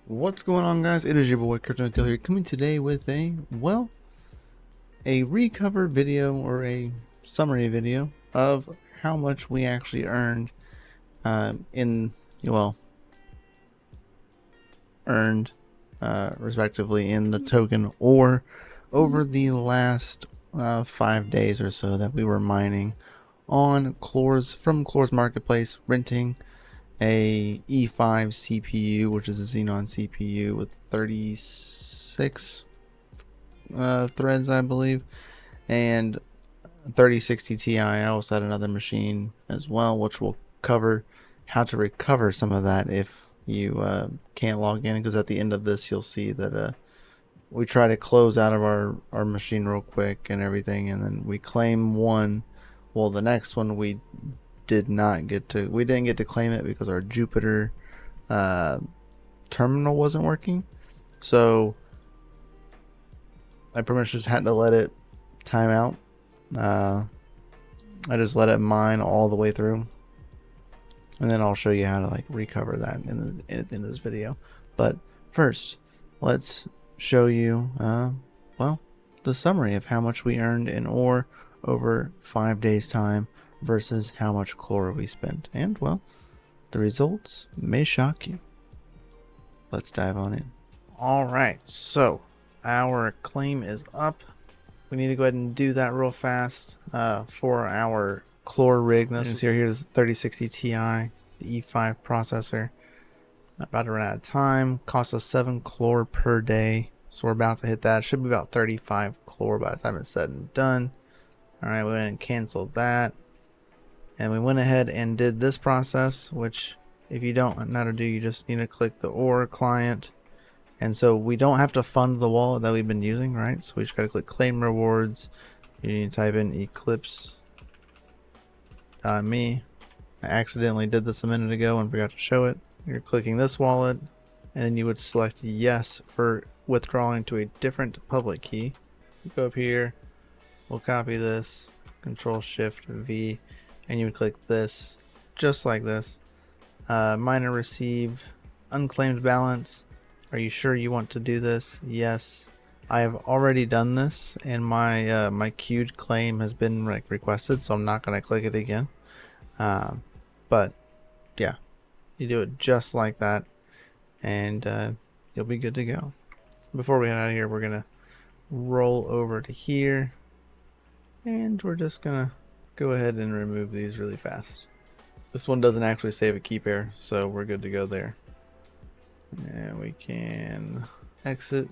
What's going on, guys? It is your boy CryptoMykel here, coming today with a recover video or a summary video of how much we actually earned respectively in the token or over the last 5 days or so that we were mining on Clore's Marketplace, renting a E5 CPU, which is a Xenon CPU with 36 threads, I believe, and 3060 Ti. I also had another machine as well, which will cover how to recover some of that if you can't log in, because at the end of this you'll see that we try to close out of our machine real quick and everything, and then we claim one. Well, the next one we didn't get to claim it because our Jupiter terminal wasn't working, so I pretty much just had to let it time out. I just let it mine all the way through, and then I'll show you how to recover that at the end of this video. But first, let's show you the summary of how much we earned in ore over 5 days time versus how much Clore we spent. And the results may shock you. Let's dive on in. Alright, so our claim is up. We need to go ahead and do that real fast for our Clore rig. This is here's 3060 Ti, the E5 processor. About to run out of time. Costs us 7 Clore per day, so we're about to hit that. Should be about 35 Clore by the time it's said and done. Alright, we went and canceled that. And we went ahead and did this process, which if you don't know how to do, you just need to click the Ore client. And so we don't have to fund the wallet that we've been using, right? So we just got to click claim rewards. You need to type in Ec1ipse.me. I accidentally did this a minute ago and forgot to show it. You're clicking this wallet, and then you would select yes for withdrawing to a different public key. You go up here, we'll copy this, Control-Shift-V, and you would click this, just like this. Miner receive unclaimed balance. Are you sure you want to do this? Yes. I have already done this, and my my queued claim has been requested, so I'm not going to click it again. But yeah, you do it just like that, and you'll be good to go. Before we head out of here, we're going to roll over to here, and we're just going to go ahead and remove these really fast. This one doesn't actually save a key pair, so we're good to go there. And we can exit.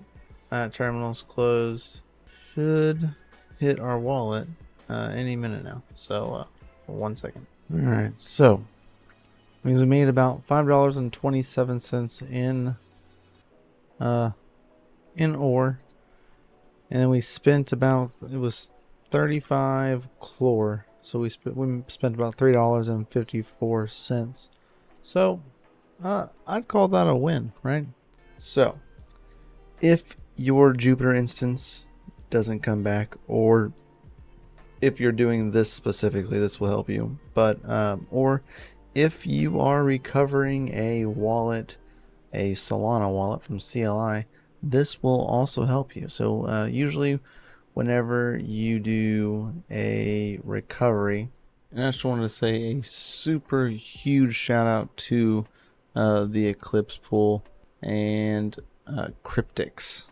Terminal's closed. Should hit our wallet any minute now. So 1 second. Alright, so means we made about $5.27 in ore, and then we spent about, it was 35 Clore. So we spent about $3.54. So I'd call that a win, right? So if your Jupiter instance doesn't come back, or if you're doing this specifically, this will help you. But or if you are recovering a wallet, a Solana wallet from CLI, this will also help you. So usually whenever you do a recovery, and I just wanted to say a super huge shout out to the Ec1ipse pool and Cryptix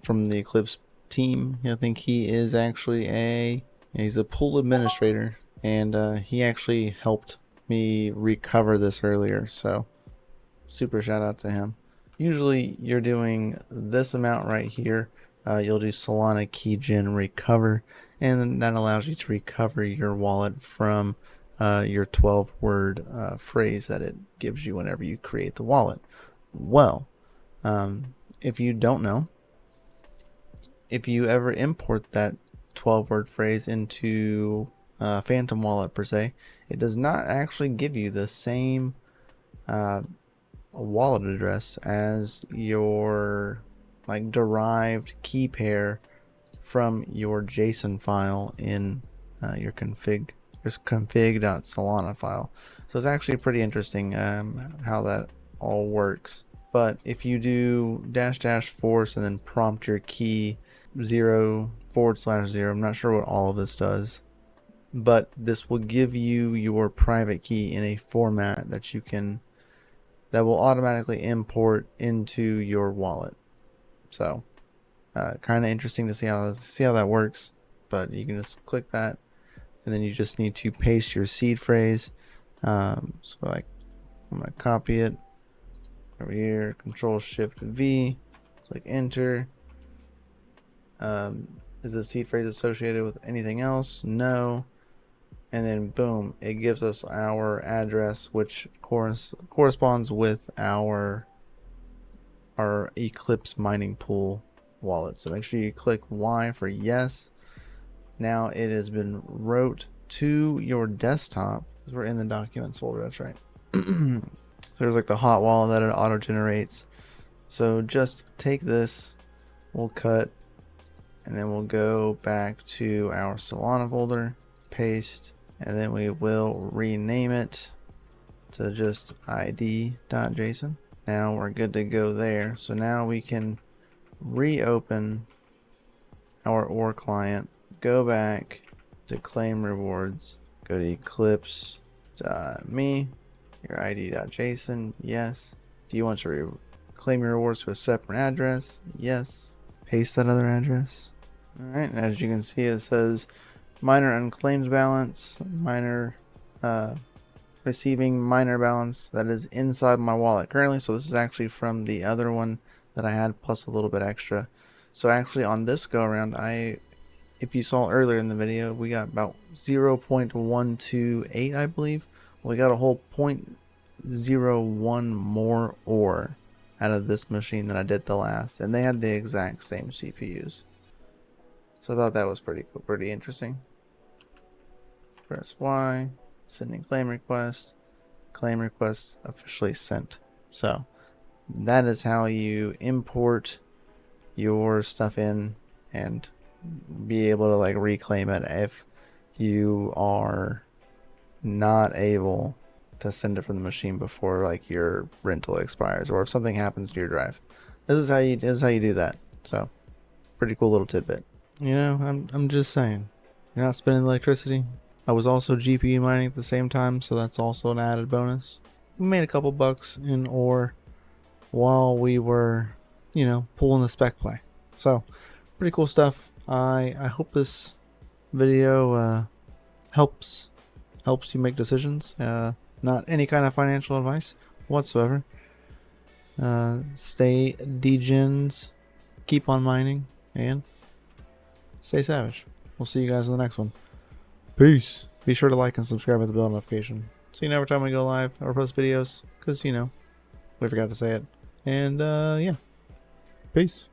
from the Ec1ipse team. I think he is actually he's a pool administrator, and he actually helped me recover this earlier, so super shout out to him. Usually you're doing this amount right here. You'll do Solana keygen recover, and then that allows you to recover your wallet from your 12-word phrase that it gives you whenever you create the wallet. Well, if you don't know, if you ever import that 12-word phrase into Phantom Wallet per se, it does not actually give you the same wallet address as your derived key pair from your JSON file in your config.solana file. So it's actually pretty interesting how that all works. But if you do -- force and then prompt your key 0/0, I'm not sure what all of this does, but this will give you your private key in a format that that will automatically import into your wallet. So kind of interesting to see how that works. But you can just click that, and then you just need to paste your seed phrase. So like, I'm gonna copy it over here, Control-Shift-V, click enter. Is the seed phrase associated with anything else? No. And then boom, it gives us our address, which corresponds with our Eclipse mining pool wallet. So make sure you click Y for yes. Now it has been wrote to your desktop, because we're in the documents folder, that's right. So there's like the hot wallet that it auto generates. So just take this, we'll cut, and then we'll go back to our Solana folder, paste, and then we will rename it to just id.json. Now we're good to go there. So now we can reopen our Ore client, go back to claim rewards, go to eclipse.me, your id.json, yes. Do you want to claim your rewards to a separate address? Yes. Paste that other address. All right, and as you can see, it says miner unclaimed balance, miner receiving miner balance that is inside my wallet currently. So this is actually from the other one that I had, plus a little bit extra. So actually on this go around, if you saw earlier in the video, we got about 0.128, I believe. We got a whole 0.01 more ore out of this machine than I did the last, and they had the exact same CPUs. So I thought that was pretty cool, pretty interesting. Press Y, sending claim request officially sent. So that is how you import your stuff in and be able to like reclaim it if you are not able to send it from the machine before like your rental expires, or if something happens to your drive. This is how you do that. So pretty cool little tidbit. You know, I'm just saying, you're not spending electricity. I was also GPU mining at the same time, so that's also an added bonus. We made a couple bucks in ore while we were, you know, pulling the spec play. So pretty cool stuff. I hope this video helps you make decisions. Not any kind of financial advice whatsoever. Stay degens, keep on mining, and stay savage. We'll see you guys in the next one. Peace. Be sure to like and subscribe with the bell notification so you know every time we go live or post videos, because, you know, we forgot to say it. And yeah, peace.